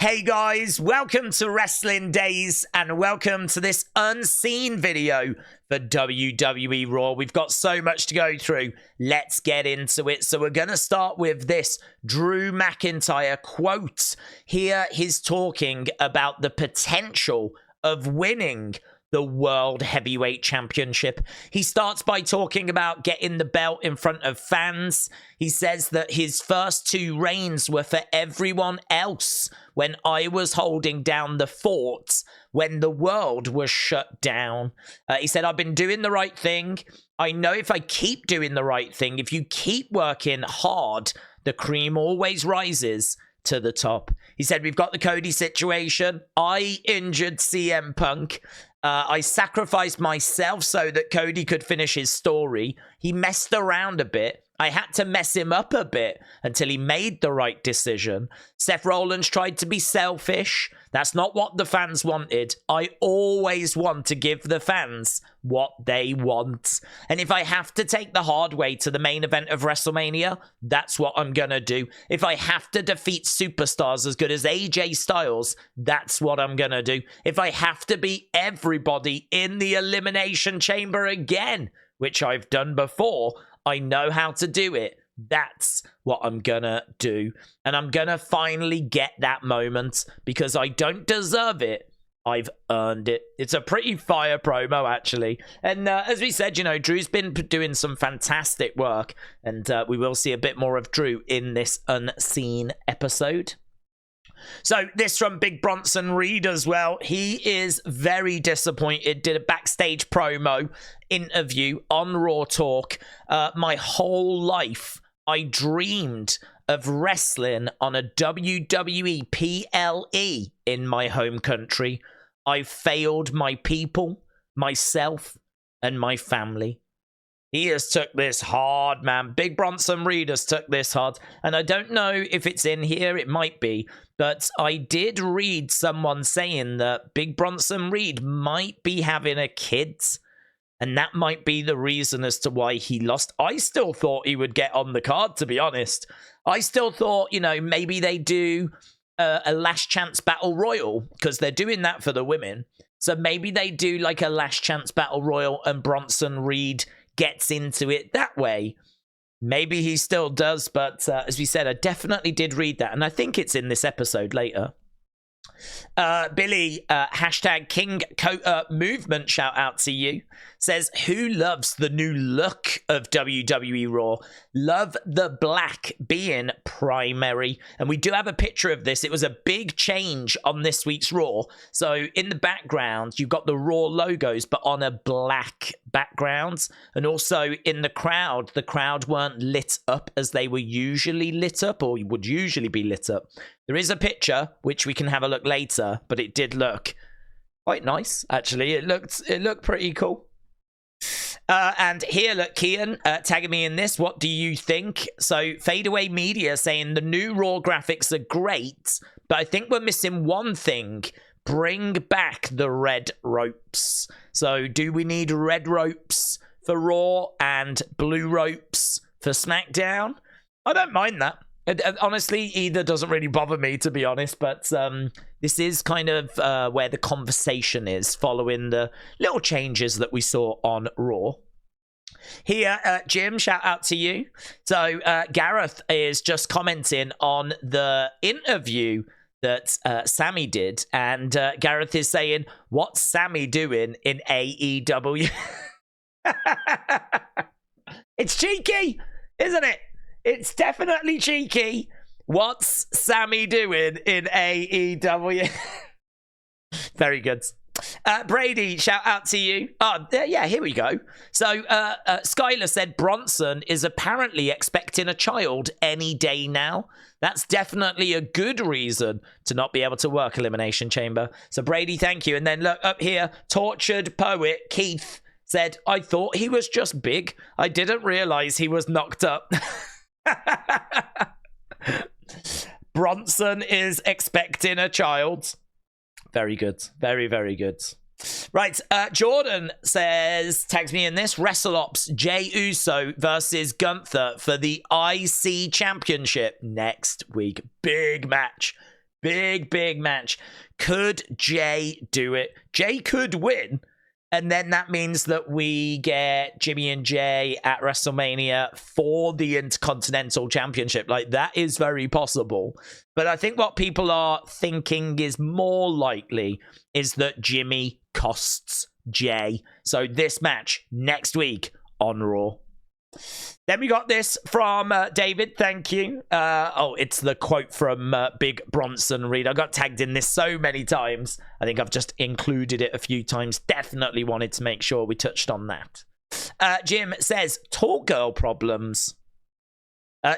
Hey guys, welcome to Wrestling Days and welcome to this unseen video for WWE RAW. We've got so much to go through. Let's get into it. So we're going to start with this Drew McIntyre quote. Here he's talking about the potential of winning the World Heavyweight Championship. He starts by talking about getting the belt in front of fans. He says that his first two reigns were for everyone else when I was holding down the fort when the world was shut down. He said, I've been doing the right thing. I know if I keep doing the right thing, if you keep working hard, the cream always rises to the top. He said, we've got the Cody situation. I injured CM Punk. I sacrificed myself so that Cody could finish his story. He messed around a bit. I had to mess him up a bit until he made the right decision. Seth Rollins tried to be selfish. That's not what the fans wanted. I always want to give the fans what they want. And if I have to take the hard way to the main event of WrestleMania, that's what I'm going to do. If I have to defeat superstars as good as AJ Styles, that's what I'm going to do. If I have to beat everybody in the Elimination Chamber again, which I've done before, I know how to do it. That's what I'm gonna do. And I'm gonna finally get that moment because I don't deserve it. I've earned it. It's a pretty fire promo, actually. And as we said, you know, Drew's been doing some fantastic work. And we will see a bit more of Drew in this unseen episode. So this from Big Bronson Reed as well. He is very disappointed. Did a backstage promo interview on Raw Talk. My whole life, I dreamed of wrestling on a WWE PLE in my home country. I failed my people, myself, and my family. He has took this hard, man. Big Bronson Reed has took this hard. And I don't know if it's in here. It might be. But I did read someone saying that Big Bronson Reed might be having a kid. And that might be the reason as to why he lost. I still thought he would get on the card, to be honest. I still thought, you know, maybe they do a Last Chance Battle Royal. Because they're doing that for the women. So maybe they do like a Last Chance Battle Royal and Bronson Reed gets into it that way. Maybe he still does, but as we said, I definitely did read that, and I think it's in this episode later. Billy, hashtag King Movement, shout out to you, says, who loves the new look of WWE Raw? Love the black being primary. And we do have a picture of this. It was a big change on this week's Raw. So in the background, you've got the Raw logos, but on a black background. And also in the crowd weren't lit up as they were usually lit up, or would usually be lit up. There is a picture, which we can have a look later, but it did look quite nice, actually. It looked pretty cool. And here, look, Kian tagging me in this. What do you think? So, Fadeaway Media saying the new Raw graphics are great, but I think we're missing one thing. Bring back the red ropes. So, do we need red ropes for Raw and blue ropes for SmackDown? I don't mind that. Honestly, either doesn't really bother me, to be honest, but this is kind of where the conversation is following the little changes that we saw on Raw. Here, Jim, shout out to you. So Gareth is just commenting on the interview that Sammy did, and Gareth is saying, what's Sammy doing in AEW? It's cheeky, isn't it? It's definitely cheeky. What's Sammy doing in AEW? Very good. Brady, shout out to you. Oh, yeah, here we go. So, Skylar said Bronson is apparently expecting a child any day now. That's definitely a good reason to not be able to work Elimination Chamber. So, Brady, thank you. And then look up here, Tortured Poet Keith said, I thought he was just big. I didn't realize he was knocked up. Bronson is expecting a child. Very good. Very, very good. Right, Jordan says, tags me in this, WrestleOps, Jey Uso versus Gunther for the IC Championship next week. Big match. big match. Could Jey do it? Jey could win. And then that means that we get Jimmy and Jey at WrestleMania for the Intercontinental Championship. Like, that is very possible. But I think what people are thinking is more likely is that Jimmy costs Jey. So this match next week on Raw. Then we got this from David. Thank you. It's the quote from Big Bronson Reed. I got tagged in this so many times. I think I've just included it a few times. Definitely wanted to make sure we touched on that. Jim says, tall girl problems.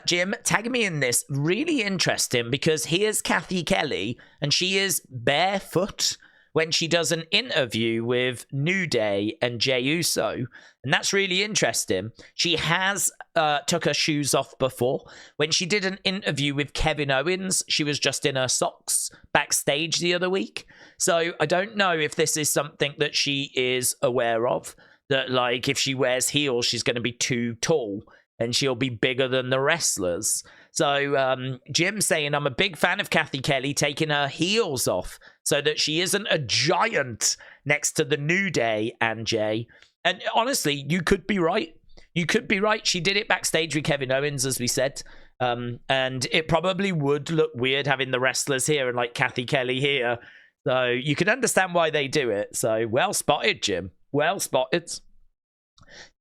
Jim, tag me in this. Really interesting because here's Cathy Kelley and she is barefoot when she does an interview with New Day and Jey Uso. And that's really interesting. She has took her shoes off before. When she did an interview with Kevin Owens, she was just in her socks backstage the other week. So I don't know if this is something that she is aware of. That, like, if she wears heels, she's going to be too tall and she'll be bigger than the wrestlers. So Jim's saying, I'm a big fan of Cathy Kelley taking her heels off so that she isn't a giant next to the New Day and Jey. And honestly, you could be right. You could be right. She did it backstage with Kevin Owens, as we said. And it probably would look weird having the wrestlers here and like Cathy Kelley here. So you can understand why they do it. So well spotted, Jim. Well spotted.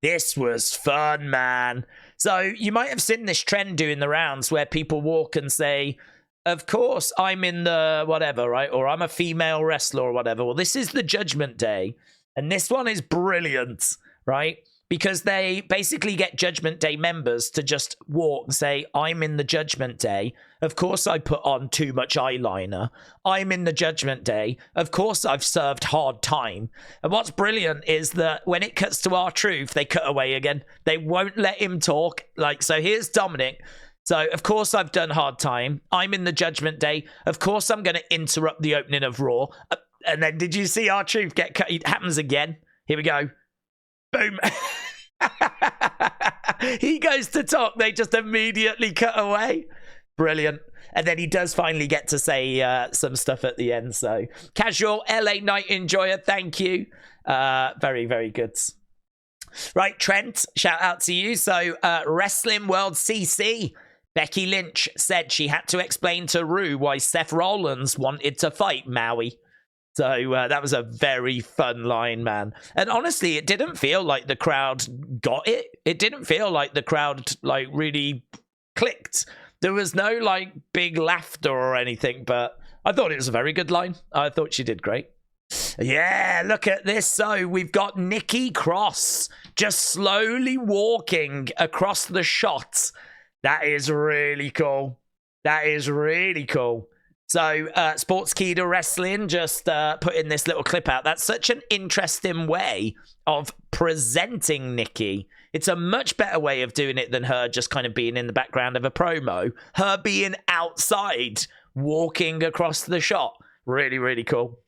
This was fun, man. So you might have seen this trend doing the rounds where people walk and say, of course, I'm in the whatever, right? Or I'm a female wrestler or whatever. Well, this is the Judgment Day. And this one is brilliant, right? Because they basically get Judgment Day members to just walk and say, I'm in the Judgment Day. Of course, I put on too much eyeliner. I'm in the Judgment Day. Of course, I've served hard time. And what's brilliant is that when it cuts to R-Truth, they cut away again. They won't let him talk. Like, so here's Dominic. So, of course, I've done hard time. I'm in the Judgment Day. Of course, I'm going to interrupt the opening of Raw. And then did you see R-Truth get cut? It happens again. Here we go. Boom. He goes to talk. They just immediately cut away. Brilliant. And then he does finally get to say some stuff at the end. So, Casual LA Night Enjoyer, thank you. Very, very good. Right, Trent, shout out to you. So, Wrestling World CC. Becky Lynch said she had to explain to Rue why Seth Rollins wanted to fight Maui. So that was a very fun line, man. And honestly, it didn't feel like the crowd got it. It didn't feel like the crowd, like, really clicked. There was no, like, big laughter or anything, but I thought it was a very good line. I thought she did great. Yeah, look at this. So we've got Nikki Cross just slowly walking across the shot. That is really cool. That is really cool. So, Sportskeeda Wrestling just putting this little clip out. That's such an interesting way of presenting Nikki. It's a much better way of doing it than her just kind of being in the background of a promo. Her being outside, walking across the shot. Really, really cool.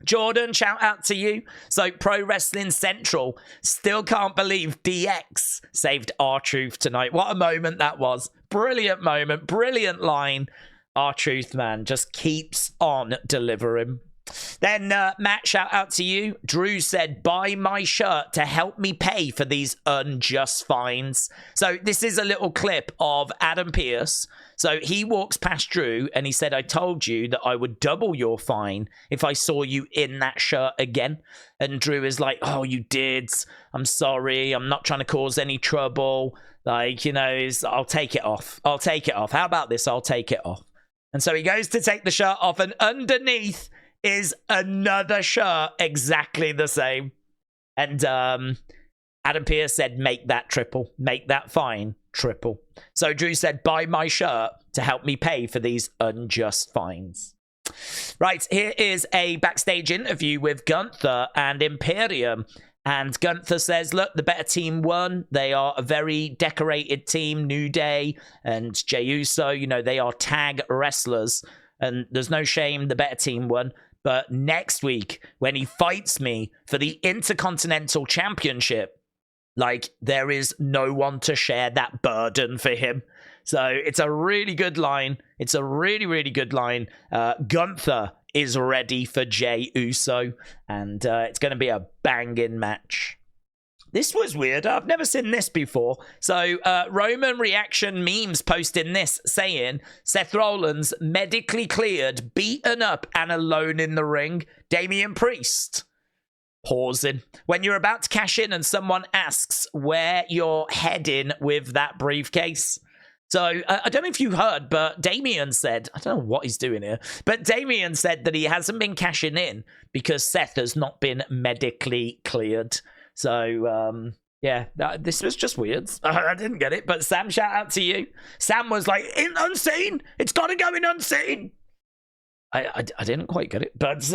Jordan, shout out to you. So, Pro Wrestling Central still can't believe DX saved R-Truth tonight. What a moment that was. Brilliant moment. Brilliant line. R-Truth, man, just keeps on delivering. Then, Matt, shout out to you. Drew said, buy my shirt to help me pay for these unjust fines. So this is a little clip of Adam Pearce. So he walks past Drew and he said, I told you that I would double your fine if I saw you in that shirt again. And Drew is like, oh, you did. I'm sorry. I'm not trying to cause any trouble. Like, you know, I'll take it off. I'll take it off. How about this? I'll take it off. And so he goes to take the shirt off, and underneath is another shirt exactly the same. And Adam Pearce said, make that triple. Make that fine triple. So Drew said, buy my shirt to help me pay for these unjust fines. Right, here is a backstage interview with Gunther and Imperium. And Gunther says, look, the better team won. They are a very decorated team, New Day and Jey Uso. You know, they are tag wrestlers. And there's no shame the better team won. But next week, when he fights me for the Intercontinental Championship, like, there is no one to share that burden for him. So it's a really good line. It's a really, really good line. Gunther is ready for Jey Uso, and it's going to be a banging match. This was weird. I've never seen this before. So Roman reaction memes posting this, saying Seth Rollins medically cleared, beaten up, and alone in the ring. Damian Priest pausing. When you're about to cash in and someone asks where you're heading with that briefcase. So I don't know if you heard, but Damian said, I don't know what he's doing here, but Damian said that he hasn't been cashing in because Seth has not been medically cleared. So, yeah, this was just weird. I didn't get it, but Sam, shout out to you. Sam was like, in unseen, it's got to go in unseen. I didn't quite get it, but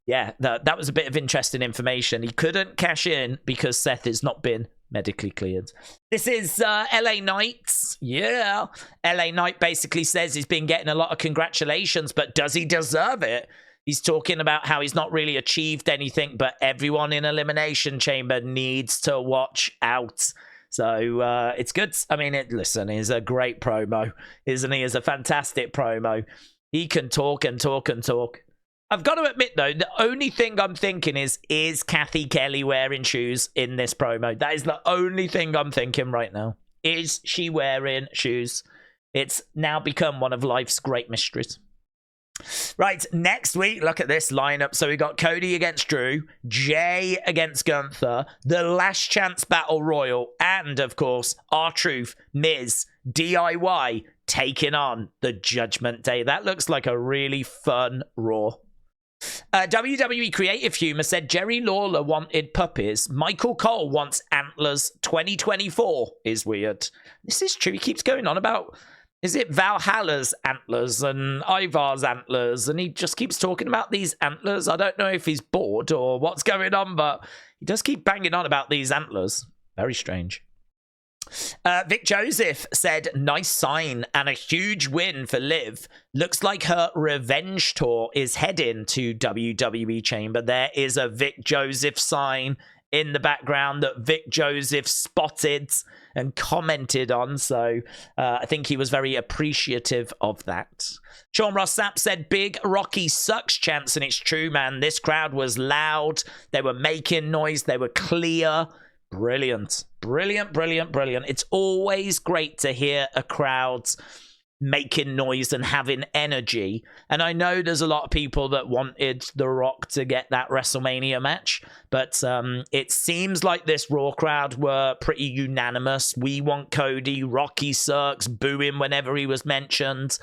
yeah, that was a bit of interesting information. He couldn't cash in because Seth has not been medically cleared. This is LA Knight. Yeah. LA Knight basically says he's been getting a lot of congratulations, but does he deserve it? He's talking about how he's not really achieved anything, but everyone in Elimination Chamber needs to watch out. So it's good. I mean, listen, he's a great promo, isn't he? He's a fantastic promo. He can talk and talk and talk. I've got to admit, though, the only thing I'm thinking is Cathy Kelley wearing shoes in this promo? That is the only thing I'm thinking right now. Is she wearing shoes? It's now become one of life's great mysteries. Right, next week, look at this lineup. So we got Cody against Drew, Jey against Gunther, the Last Chance Battle Royal, and, of course, R-Truth, Miz, DIY, taking on the Judgment Day. That looks like a really fun Raw. WWE Creative Humor said Jerry Lawler wanted puppies. Michael Cole wants antlers. 2024 is weird. This is true. He keeps going on about, is it Valhalla's antlers and Ivar's antlers? And he just keeps talking about these antlers. I don't know if he's bored or what's going on, but he does keep banging on about these antlers. Very strange. Vic Joseph said, nice sign and a huge win for Liv. Looks like her revenge tour is heading to WWE Chamber. There is a Vic Joseph sign in the background that Vic Joseph spotted and commented on. So I think he was very appreciative of that. Sean Ross Sapp said, big Rocky sucks chance. And it's true, man. This crowd was loud. They were making noise. They were clear. Brilliant. Brilliant, brilliant, brilliant. It's always great to hear a crowd making noise and having energy. And I know there's a lot of people that wanted The Rock to get that WrestleMania match, but it seems like this Raw crowd were pretty unanimous. We want Cody. Rocky sucks. Booing whenever he was mentioned.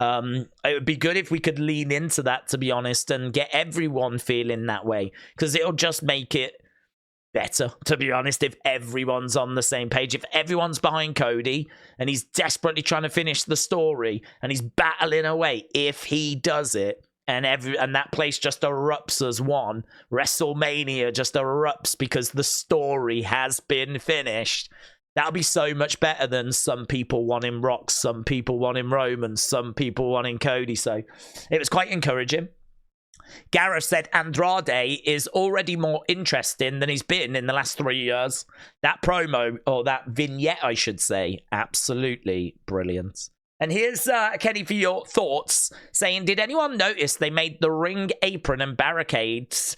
It would be good if we could lean into that, to be honest, and get everyone feeling that way, because it'll just make it better, to be honest, if everyone's on the same page. If everyone's behind Cody and he's desperately trying to finish the story and he's battling away, if he does it and that place just erupts as one, WrestleMania just erupts because the story has been finished, that'll be so much better than some people wanting Rock, some people wanting Roman, some people wanting Cody. So it was quite encouraging. Gareth said Andrade is already more interesting than he's been in the last 3 years. That promo, or that vignette, I should say, absolutely brilliant. And here's Kenny for your thoughts, saying, did anyone notice they made the ring apron and barricades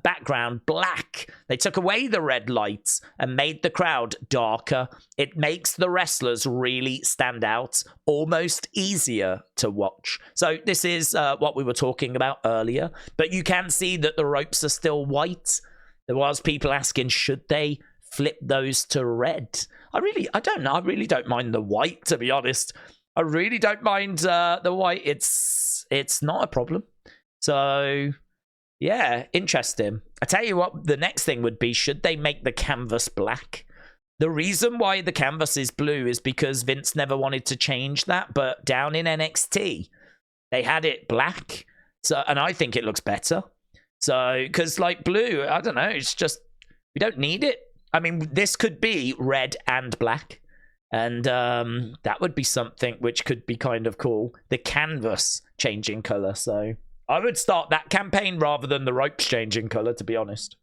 background black? They took away the red lights and made the crowd darker. It makes the wrestlers really stand out, almost easier to watch. So this is what we were talking about earlier, but you can see that the ropes are still white. There was people asking, should they flip those to red? I don't know. I really don't mind the white, to be honest. I really don't mind the white. It's not a problem. So yeah, interesting. I tell you what, the next thing would be, should they make the canvas black? The reason why the canvas is blue is because Vince never wanted to change that, but down in NXT, they had it black. So, and I think it looks better. So, because like blue, I don't know, it's just, we don't need it. I mean, this could be red and black. And that would be something which could be kind of cool. The canvas changing color. So I would start that campaign rather than the ropes changing color, to be honest.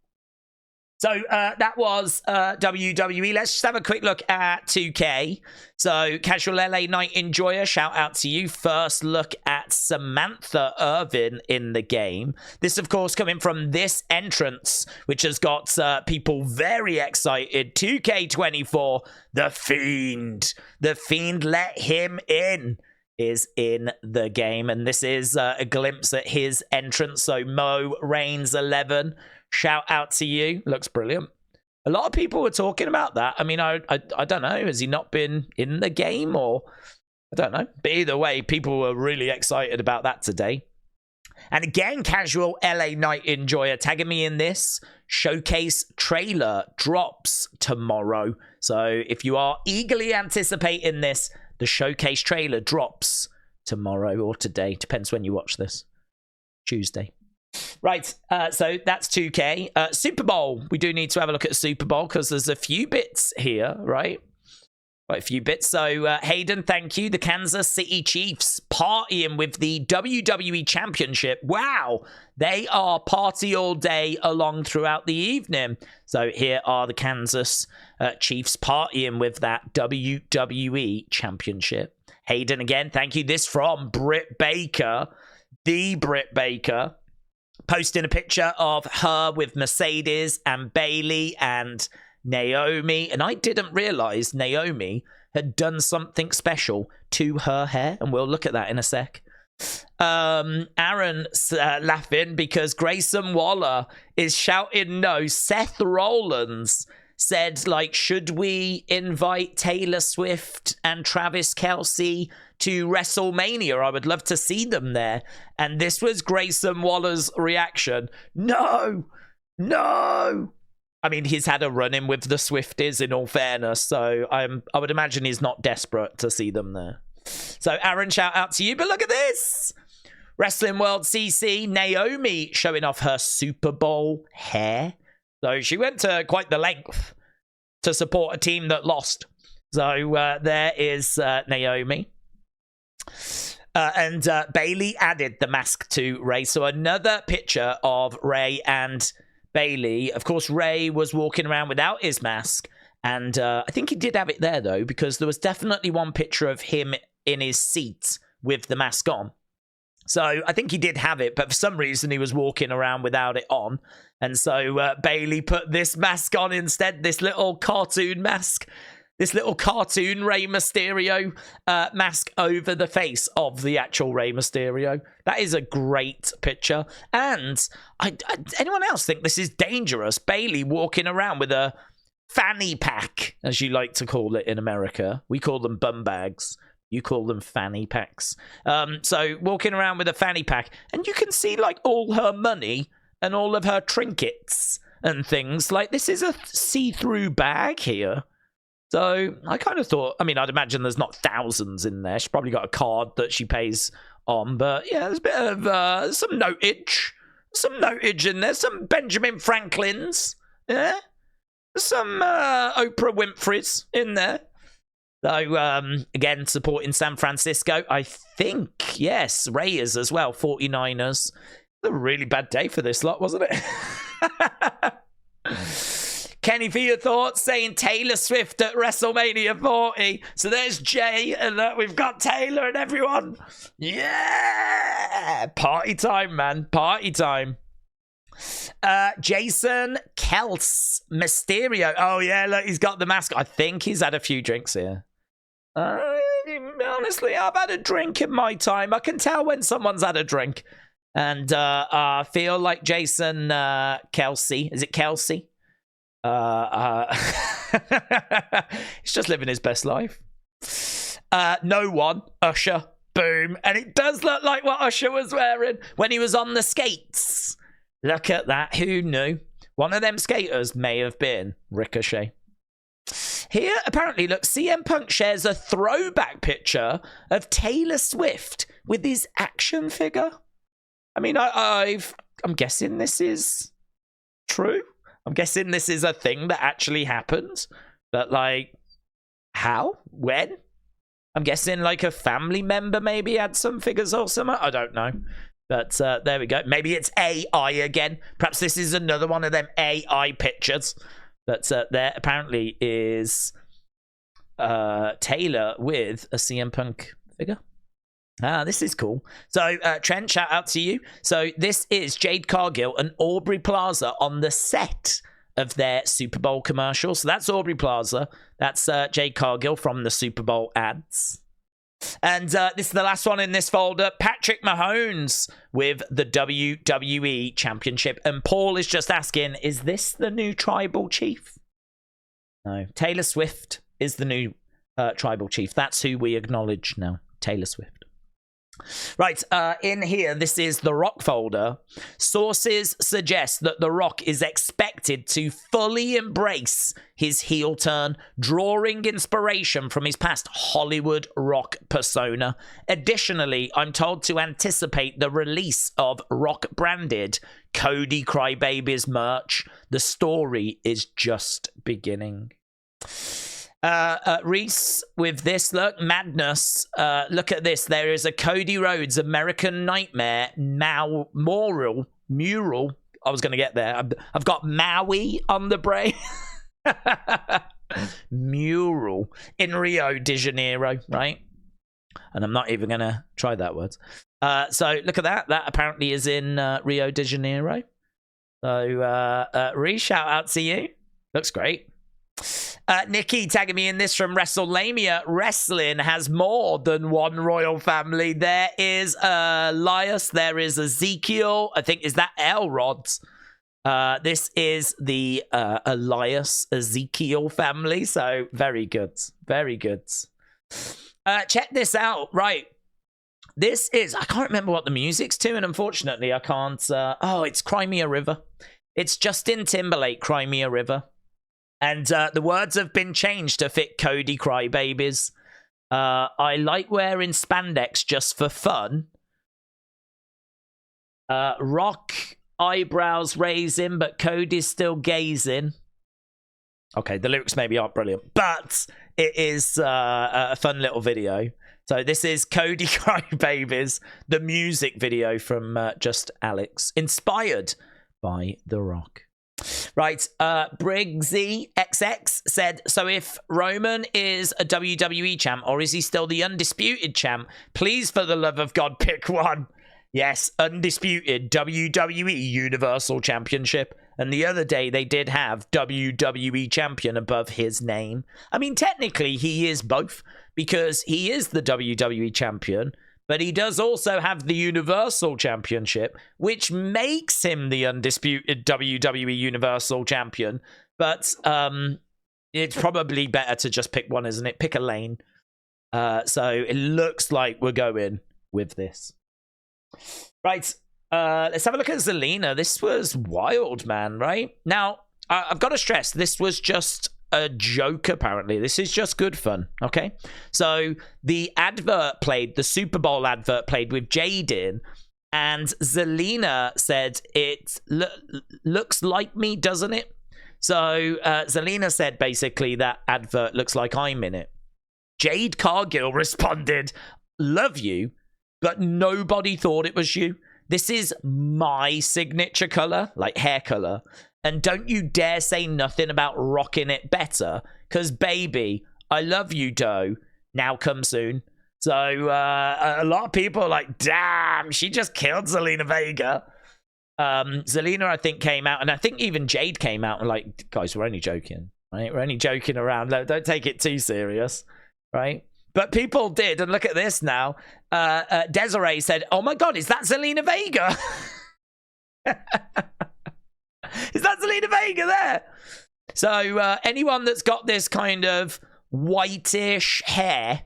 So that was WWE. Let's just have a quick look at 2K. So Casual LA Night Enjoyer, shout out to you. First look at Samantha Irvin in the game. This, of course, coming from this entrance, which has got people very excited. 2K24, The Fiend. The Fiend, let him in, is in the game. And this is a glimpse at his entrance. So Mo Reigns 11. Shout out to you. Looks brilliant. A lot of people were talking about that. I mean, I don't know. Has he not been in the game, or I don't know. But either way, people were really excited about that today. And again, Casual LA Night Enjoyer tagging me in this. Showcase trailer drops tomorrow. So if you are eagerly anticipating this, the Showcase trailer drops tomorrow or today. Depends when you watch this. Tuesday. Right, so that's 2K. Super Bowl. We do need to have a look at Super Bowl because there's a few bits here, right? Quite a few bits. So, Hayden, thank you. The Kansas City Chiefs partying with the WWE Championship. Wow, they are party all day along throughout the evening. So here are the Kansas Chiefs partying with that WWE Championship. Hayden, again, thank you. This from Britt Baker, the Britt Baker, posting a picture of her with Mercedes and Bailey and Naomi. And I didn't realize Naomi had done something special to her hair. And we'll look at that in a sec. Aaron's laughing because Grayson Waller is shouting no. Seth Rollins said, like, should we invite Taylor Swift and Travis Kelce to WrestleMania? I would love to see them there. And this was Grayson Waller's reaction. No, no. I mean, he's had a run-in with the Swifties, in all fairness, so I would imagine he's not desperate to see them there. So, Aaron, shout out to you. But look at this. Wrestling World CC, Naomi showing off her Super Bowl hair. So she went to quite the length to support a team that lost. So there is Naomi. And Bailey added the mask to Rey. So another picture of Rey and Bailey. Of course, Rey was walking around without his mask. And I think he did have it there, though, because there was definitely one picture of him in his seat with the mask on. So I think he did have it, but for some reason he was walking around without it on. And so Bailey put this mask on instead, this little cartoon mask, this little cartoon Rey Mysterio mask over the face of the actual Rey Mysterio. That is a great picture. And anyone else think this is dangerous? Bailey walking around with a fanny pack, as you like to call it in America. We call them bum bags. You call them fanny packs. So walking around with a fanny pack, and you can see like all her money and all of her trinkets and things. Like, this is a see-through bag here. So I kind of thought, I mean, I'd imagine there's not thousands in there. She's probably got a card that she pays on. But yeah, there's a bit of some notage in there. Some Benjamin Franklins. Yeah. Some Oprah Winfrey's in there. So, again, supporting San Francisco. I think, yes, Raiders as well, 49ers. A really bad day for this lot, wasn't it? Kenny, for your thoughts, saying Taylor Swift at WrestleMania 40. So there's Jay, and we've got Taylor and everyone. Yeah! Party time, man. Party time. Jason Kels Mysterio. Oh, yeah, look, he's got the mask. I think he's had a few drinks here. Honestly, I've had a drink in my time. I can tell when someone's had a drink. And I feel like Jason Kelsey. Is it Kelsey? He's just living his best life. No one. Usher. Boom. And it does look like what Usher was wearing when he was on the skates. Look at that. Who knew? One of them skaters may have been Ricochet. Here, apparently, look, CM Punk shares a throwback picture of Taylor Swift with his action figure. I mean, I'm guessing this is true. I'm guessing this is a thing that actually happened. But, like, how? When? I'm guessing, like, a family member maybe had some figures or something. I don't know. But there we go. Maybe it's AI again. Perhaps this is another one of them AI pictures. But there apparently is Taylor with a CM Punk figure. Ah, this is cool. So, Trent, shout out to you. So, this is Jade Cargill and Aubrey Plaza on the set of their Super Bowl commercial. So, that's Aubrey Plaza. That's Jade Cargill from the Super Bowl ads. And this is the last one in this folder. Patrick Mahomes with the WWE Championship. And Paul is just asking, is this the new tribal chief? No. Taylor Swift is the new tribal chief. That's who we acknowledge now. Taylor Swift. Right, in here, this is the Rock folder. Sources suggest that the Rock is expected to fully embrace his heel turn, drawing inspiration from his past Hollywood Rock persona. Additionally, I'm told to anticipate the release of Rock-branded Cody Crybaby's merch. The story is just beginning. Reese with this look, madness. Look at this. There is a Cody Rhodes American Nightmare mural. I was going to get there. I've got Maui on the brain. Mural in Rio de Janeiro, right? And I'm not even going to try that word. So look at that. That apparently is in Rio de Janeiro. So Reese, shout out to you. Looks great. Nikki tagging me in this from WrestleMania. Wrestling has more than one royal family. There is Elias. There is Ezekiel. I think, is that Elrod's? This is the Elias Ezekiel family. So very good. Very good. Check this out. Right. This is, I can't remember what the music's to, and unfortunately I can't. Oh, it's Cry Me a River. It's Justin Timberlake, Cry Me a River. And the words have been changed to fit Cody Crybabies. I like wearing spandex just for fun. Rock eyebrows raising, but Cody's still gazing. Okay, the lyrics maybe aren't brilliant, but it is a fun little video. So this is Cody Crybabies, the music video from Just Alex, inspired by The Rock. Right, Briggsy XX said, so if Roman is a WWE champ, or is he still the undisputed champ? Please, for the love of God, pick one. Yes, undisputed WWE Universal Championship. And the other day, they did have WWE Champion above his name. I mean, technically, he is both, because he is the WWE Champion, but he does also have the Universal Championship, which makes him the undisputed WWE Universal Champion. But it's probably better to just pick one, isn't it? Pick a lane. So it looks like we're going with this. Right. Let's have a look at Zelina. This was wild, man, right? Now, I've got to stress, this was just a joke, apparently. This is just good fun, okay? So the advert played, the Super Bowl advert played with Jade in, and Zelina said, it looks like me, doesn't it? So Zelina said, basically, that advert looks like I'm in it. Jade Cargill responded, love you, but nobody thought it was you. This is my signature color, like hair color. And don't you dare say nothing about rocking it better, because, baby, I love you, Doe. Now come soon. So a lot of people are like, damn, she just killed Zelina Vega. Zelina, I think, came out, and I think even Jade came out and like, guys, we're only joking, right? We're only joking around. Don't take it too serious, right? But people did, and look at this now. Desiree said, oh my God, is that Zelina Vega? Is that Zelina Vega there? So anyone that's got this kind of whitish hair,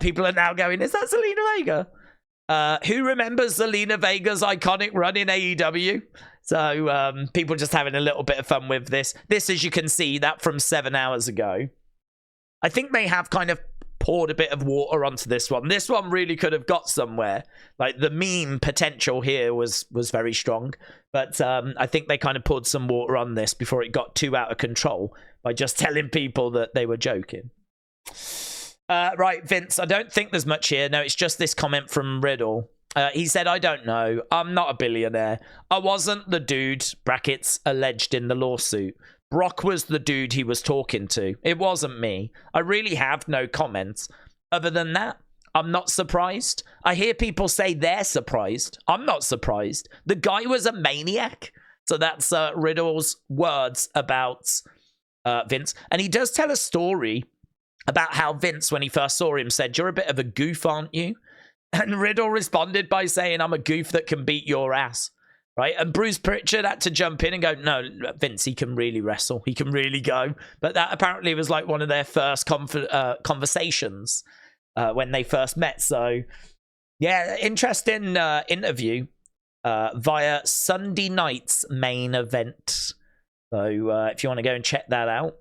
people are now going, is that Zelina Vega? Who remembers Zelina Vega's iconic run in AEW? So people just having a little bit of fun with this. This, as you can see, that from 7 hours ago. I think they have kind of poured a bit of water onto this one. This one really could have got somewhere. Like, the meme potential here was very strong. But I think they kind of poured some water on this before it got too out of control by just telling people that they were joking. Right, Vince, I don't think there's much here. No, it's just this comment from Riddle. He said, I don't know. I'm not a billionaire. I wasn't the dude, brackets, alleged in the lawsuit. Brock was the dude he was talking to. It wasn't me. I really have no comments. Other than that, I'm not surprised. I hear people say they're surprised. I'm not surprised. The guy was a maniac. So that's Riddle's words about Vince. And he does tell a story about how Vince, when he first saw him, said, you're a bit of a goof, aren't you? And Riddle responded by saying, I'm a goof that can beat your ass. Right? And Bruce Pritchard had to jump in and go, no, Vince, he can really wrestle. He can really go. But that apparently was like one of their first conversations when they first met. So, yeah, interesting interview via Sunday night's main event. So, if you want to go and check that out.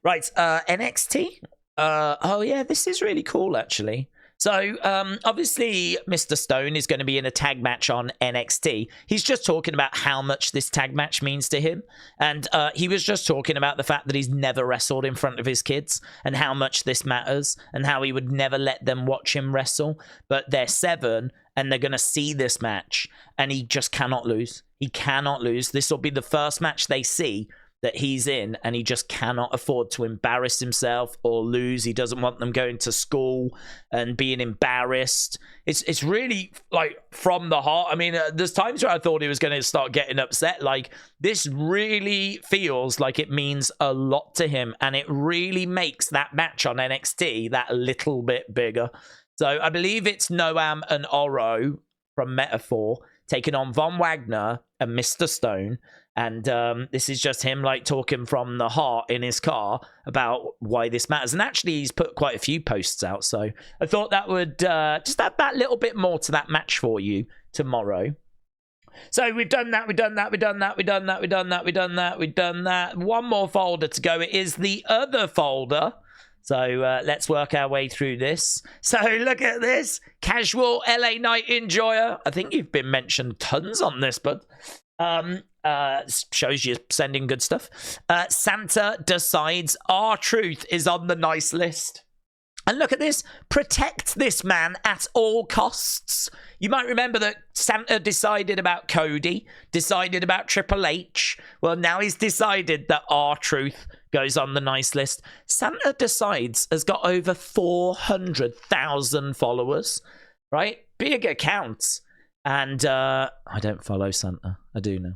Right, NXT. Oh, yeah, this is really cool, actually. So, obviously, Mr. Stone is going to be in a tag match on NXT. He's just talking about how much this tag match means to him. And he was just talking about the fact that he's never wrestled in front of his kids and how much this matters and how he would never let them watch him wrestle. But they're 7 and they're going to see this match and he just cannot lose. He cannot lose. This will be the first match they see that he's in, and he just cannot afford to embarrass himself or lose. He doesn't want them going to school and being embarrassed. It's really like from the heart. I mean, there's times where I thought he was going to start getting upset. Like, this really feels like it means a lot to him, and it really makes that match on NXT that little bit bigger. So I believe it's Noam and Oro from Metaphor taking on Von Wagner and Mr. Stone. And this is just him like talking from the heart in his car about why this matters. And actually, he's put quite a few posts out. So I thought that would just add that little bit more to that match for you tomorrow. So we've done that, we've done that, we've done that, we've done that, we've done that, we've done that, we've done that. One more folder to go. It is the other folder. So let's work our way through this. So look at this. Casual LA Night Enjoyer. I think you've been mentioned tons on this, but shows you sending good stuff. Santa decides R-Truth is on the nice list. And look at this. Protect this man at all costs. You might remember that Santa decided about Cody, decided about Triple H. Well, now he's decided that R-Truth goes on the nice list. Santa Decides has got over 400,000 followers, right? Big accounts. And I don't follow Santa. I do now.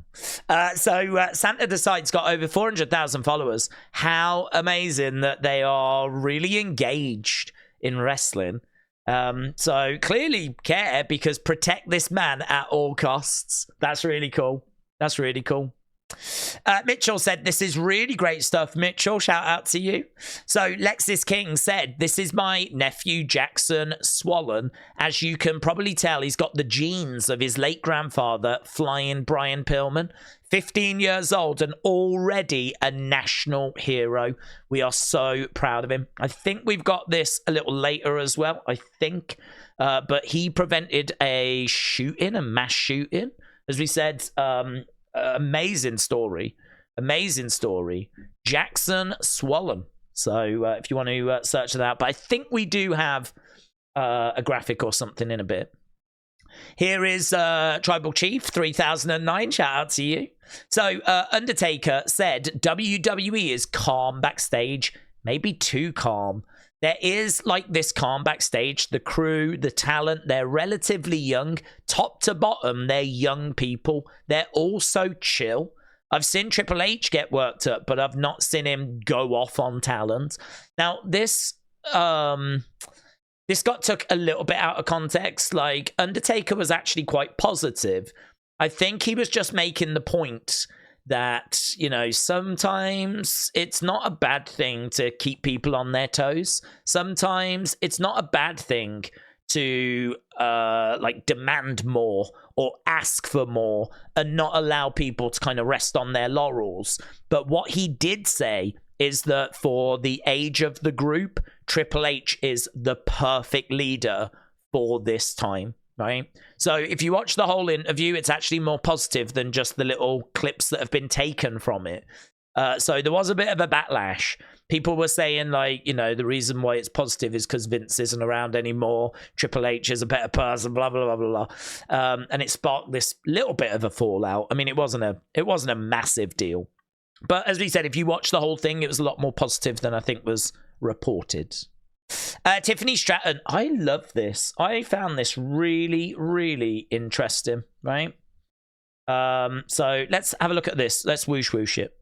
So Santa Decides got over 400,000 followers. How amazing that they are really engaged in wrestling. So clearly care, because protect this man at all costs. That's really cool. That's really cool. Mitchell said, this is really great stuff. Mitchell, shout out to you. So Lexis King said, this is my nephew Jackson Swollen. As you can probably tell, he's got the genes of his late grandfather, Flying Brian Pillman. 15 years old and already a national hero. We are so proud of him. I think we've got this a little later as well, I think. But he prevented a shooting, a mass shooting. As we said, amazing story. Jackson Swollen. So if you want to search that out. But I think we do have a graphic or something in a bit. Here is Tribal Chief 3009. Shout out to you. So Undertaker said WWE is calm backstage, maybe too calm. There is like this calm backstage. The crew, the talent, they're relatively young. Top to bottom, they're young people. They're also chill. I've seen Triple H get worked up, but I've not seen him go off on talent. Now, this got took a little bit out of context. Like, Undertaker was actually quite positive. I think he was just making the point that, you know, sometimes it's not a bad thing to keep people on their toes. Sometimes it's not a bad thing to like demand more or ask for more and not allow people to kind of rest on their laurels. But what he did say is that for the age of the group, Triple H is the perfect leader for this time. Right? So if you watch the whole interview, it's actually more positive than just the little clips that have been taken from it. So there was a bit of a backlash. People were saying, like, you know, the reason why it's positive is because Vince isn't around anymore. Triple H is a better person, blah, blah, blah, blah, blah. And it sparked this little bit of a fallout. I mean, it wasn't a massive deal. But as we said, if you watch the whole thing, it was a lot more positive than I think was reported. Tiffany Stratton, I love this. I found this really, really interesting, right? So let's have a look at this. Let's whoosh whoosh it.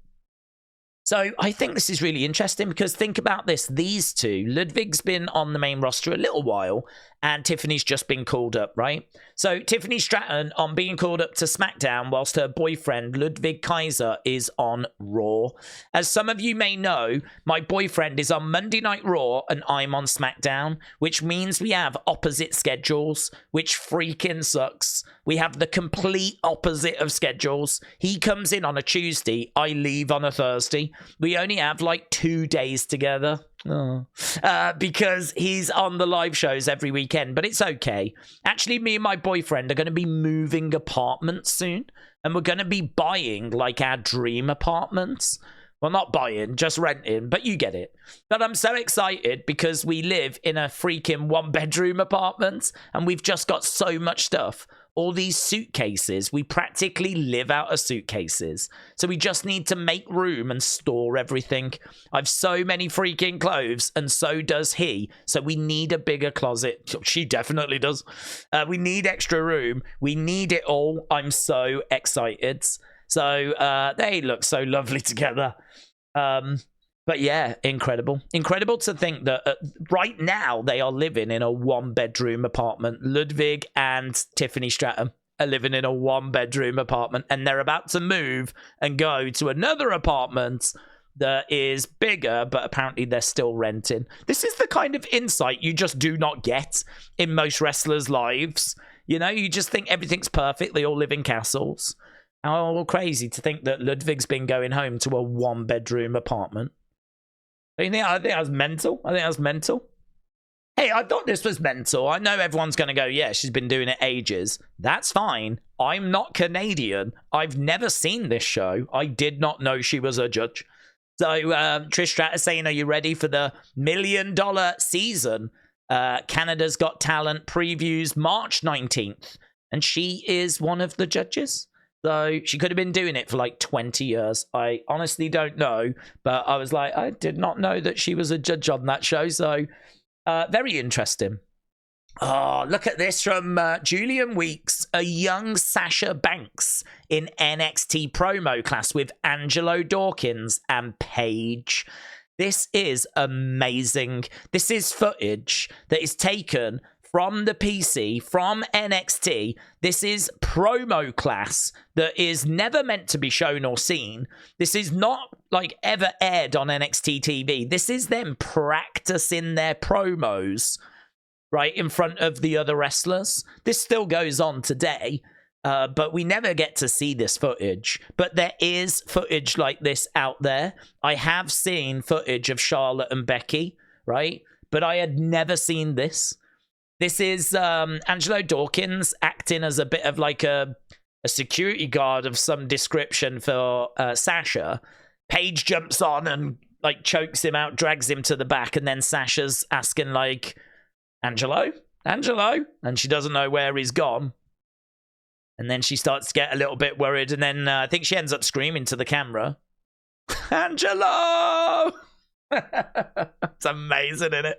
So I think this is really interesting because think about this. These two, Ludwig's been on the main roster a little while and Tiffany's just been called up, right? So Tiffany Stratton on being called up to SmackDown whilst her boyfriend, Ludwig Kaiser, is on Raw. As some of you may know, my boyfriend is on Monday Night Raw and I'm on SmackDown, which means we have opposite schedules, which freaking sucks. We have the complete opposite of schedules. He comes in on a Tuesday, I leave on a Thursday. We only have like 2 days together. Because he's on the live shows every weekend, but it's okay. Actually, me and my boyfriend are going to be moving apartments soon, and we're going to be buying like our dream apartments. Well, not buying, just renting, but you get it. But I'm so excited because we live in a freaking 1-bedroom apartment, and we've just got so much stuff. All these suitcases, we practically live out of suitcases. So we just need to make room and store everything. I've so many freaking clothes, and so does he. So we need a bigger closet. She definitely does. We need extra room. We need it all. I'm so excited. So they look so lovely together. But yeah, incredible. Incredible to think that right now they are living in a 1-bedroom apartment. Ludwig and Tiffany Stratton are living in a 1-bedroom apartment, and they're about to move and go to another apartment that is bigger, but apparently they're still renting. This is the kind of insight you just do not get in most wrestlers' lives. You know, you just think everything's perfect. They all live in castles. How crazy to think that Ludwig's been going home to a 1-bedroom apartment. I think that was mental. I think that was mental. Hey, I thought this was mental. I know everyone's going to go, yeah, she's been doing it ages. That's fine. I'm not Canadian. I've never seen this show. I did not know she was a judge. So Trish Stratus saying, are you ready for the $1 million season? Canada's Got Talent previews March 19th. And she is one of the judges. So she could have been doing it for like 20 years. I honestly don't know. But I was like, I did not know that she was a judge on that show. So very interesting. Oh, look at this from Julian Weeks. A young Sasha Banks in NXT promo class with Angelo Dawkins and Paige. This is amazing. This is footage that is taken from the PC, from NXT. This is promo class that is never meant to be shown or seen. This is not like ever aired on NXT TV. This is them practicing their promos right in front of the other wrestlers. This still goes on today, but we never get to see this footage. But there is footage like this out there. I have seen footage of Charlotte and Becky, right? But I had never seen this. This is Angelo Dawkins acting as a bit of like a security guard of some description for Sasha. Paige jumps on and like chokes him out, drags him to the back, and then Sasha's asking like, Angelo? And she doesn't know where he's gone. And then she starts to get a little bit worried, and then I think she ends up screaming to the camera, Angelo! It's amazing, isn't it?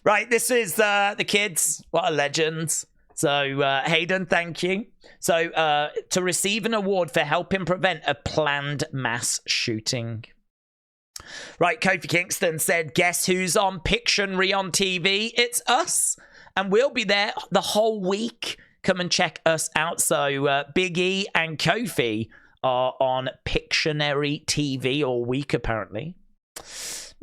Right, this is the kids. What a legend. So, Hayden, thank you. So, to receive an award for helping prevent a planned mass shooting. Right, Kofi Kingston said, guess who's on Pictionary on TV? It's us. And we'll be there the whole week. Come and check us out. So, Big E and Kofi are on Pictionary TV all week, apparently.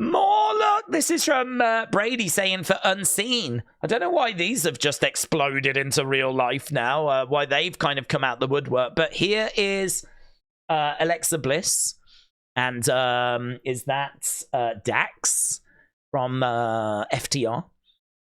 More look, this is from Brady saying for Unseen. I don't know why these have just exploded into real life now, why they've kind of come out the woodwork. But here is Alexa Bliss. And is that Dax from FTR?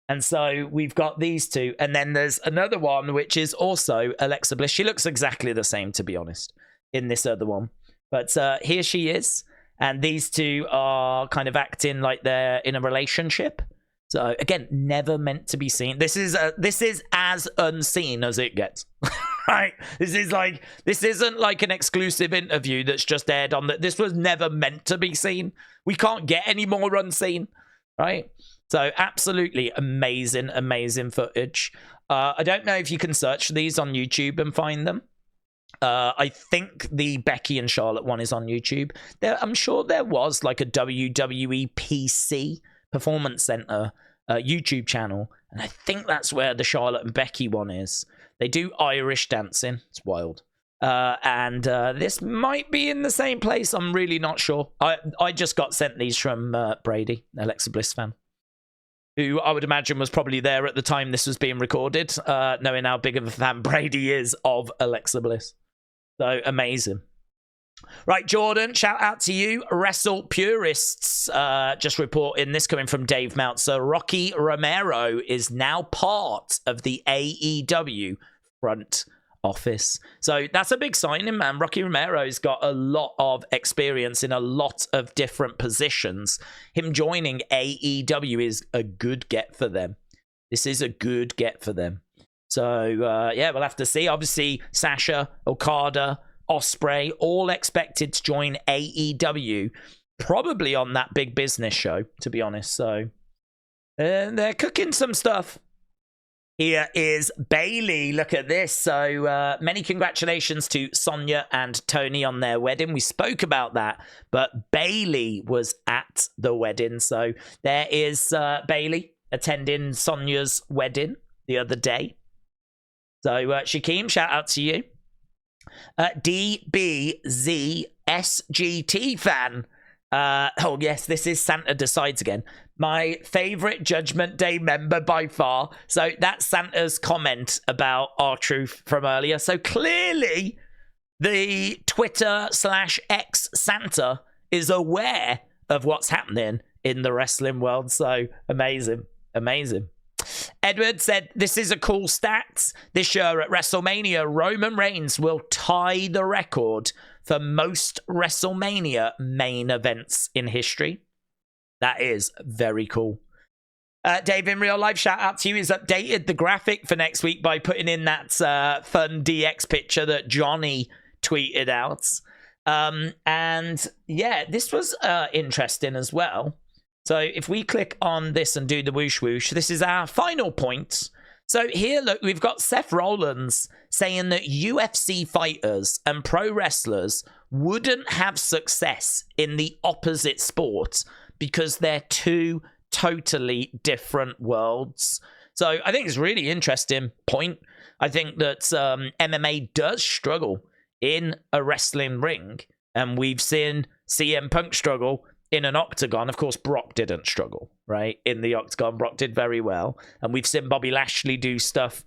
And so we've got these two. And then there's another one, which is also Alexa Bliss. She looks exactly the same, to be honest, in this other one. But here she is. And these two are kind of acting like they're in a relationship. So again, never meant to be seen. This is as unseen as it gets, right? This isn't like an exclusive interview that's just aired on that. This was never meant to be seen. We can't get any more unseen, right? So absolutely amazing, amazing footage. I don't know if you can search these on YouTube and find them. I think the Becky and Charlotte one is on YouTube. I'm sure there was like a WWE PC Performance Center YouTube channel, and I think that's where the Charlotte and Becky one is. They do Irish dancing. It's wild. And this might be in the same place. I'm really not sure. I just got sent these from Brady, Alexa Bliss fan, who I would imagine was probably there at the time this was being recorded, knowing how big of a fan Brady is of Alexa Bliss. So amazing. Right, Jordan, shout out to you. Wrestle Purists just reporting this coming from Dave Meltzer. Rocky Romero is now part of the AEW front office. So that's a big signing, man. Rocky Romero's got a lot of experience in a lot of different positions. Him joining AEW is a good get for them. This is a good get for them. So, yeah, we'll have to see. Obviously, Sasha, Okada, Ospreay, all expected to join AEW, probably on that big business show, to be honest. So, they're cooking some stuff. Here is Bayley. Look at this. So, many congratulations to Sonya and Tony on their wedding. We spoke about that, but Bayley was at the wedding. So, there is Bayley attending Sonya's wedding the other day. So, Shakeem, shout out to you. DBZSGT fan. Oh, yes, this is Santa Decides again. My favorite Judgment Day member by far. So, that's Santa's comment about R-Truth from earlier. So, clearly, the Twitter/X Santa is aware of what's happening in the wrestling world. So, amazing. Amazing. Edward said, this is a cool stat. This year at WrestleMania, Roman Reigns will tie the record for most WrestleMania main events in history. That is very cool. Dave in real life, shout out to you. He's updated the graphic for next week by putting in that fun DX picture that Johnny tweeted out. And yeah, this was interesting as well. So if we click on this and do the whoosh whoosh, this is our final point. So here, look, we've got Seth Rollins saying that UFC fighters and pro wrestlers wouldn't have success in the opposite sport because they're two totally different worlds. So I think it's a really interesting point. I think that MMA does struggle in a wrestling ring, and we've seen CM Punk struggle in an octagon. Of course, Brock didn't struggle, right? In the octagon, Brock did very well. And we've seen Bobby Lashley do stuff,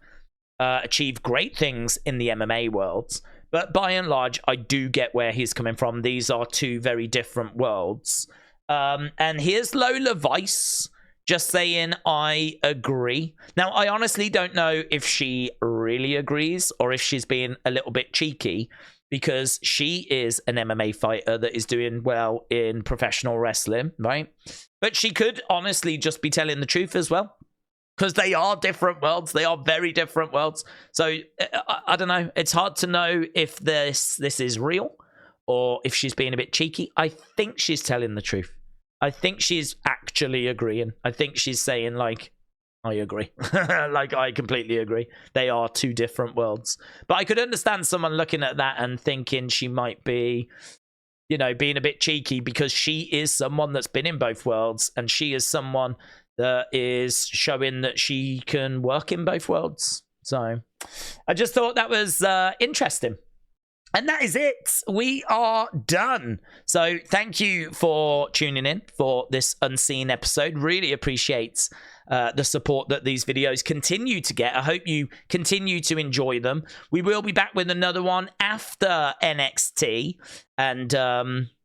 achieve great things in the MMA worlds. But by and large, I do get where he's coming from. These are two very different worlds. And here's Lola Vice just saying, I agree. Now, I honestly don't know if she really agrees or if she's being a little bit cheeky, because she is an MMA fighter that is doing well in professional wrestling, right? But she could honestly just be telling the truth as well, because they are different worlds. They are very different worlds. So I don't know. It's hard to know if this is real or if she's being a bit cheeky. I think she's telling the truth. I think she's actually agreeing. I think she's saying, like, I agree. Like, I completely agree. They are two different worlds. But I could understand someone looking at that and thinking she might be, you know, being a bit cheeky, because she is someone that's been in both worlds, and she is someone that is showing that she can work in both worlds. So I just thought that was interesting. And that is it. We are done. So thank you for tuning in for this Unseen episode. Really appreciate the support that these videos continue to get. I hope you continue to enjoy them. We will be back with another one after NXT. And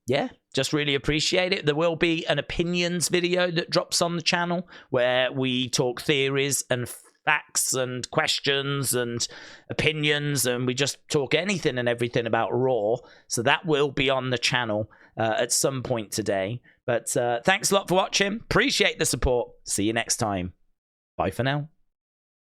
yeah, just really appreciate it. There will be an opinions video that drops on the channel where we talk theories and facts and questions and opinions, and we just talk anything and everything about Raw. So that will be on the channel at some point today. But thanks a lot for watching. Appreciate the support. See you next time. Bye for now.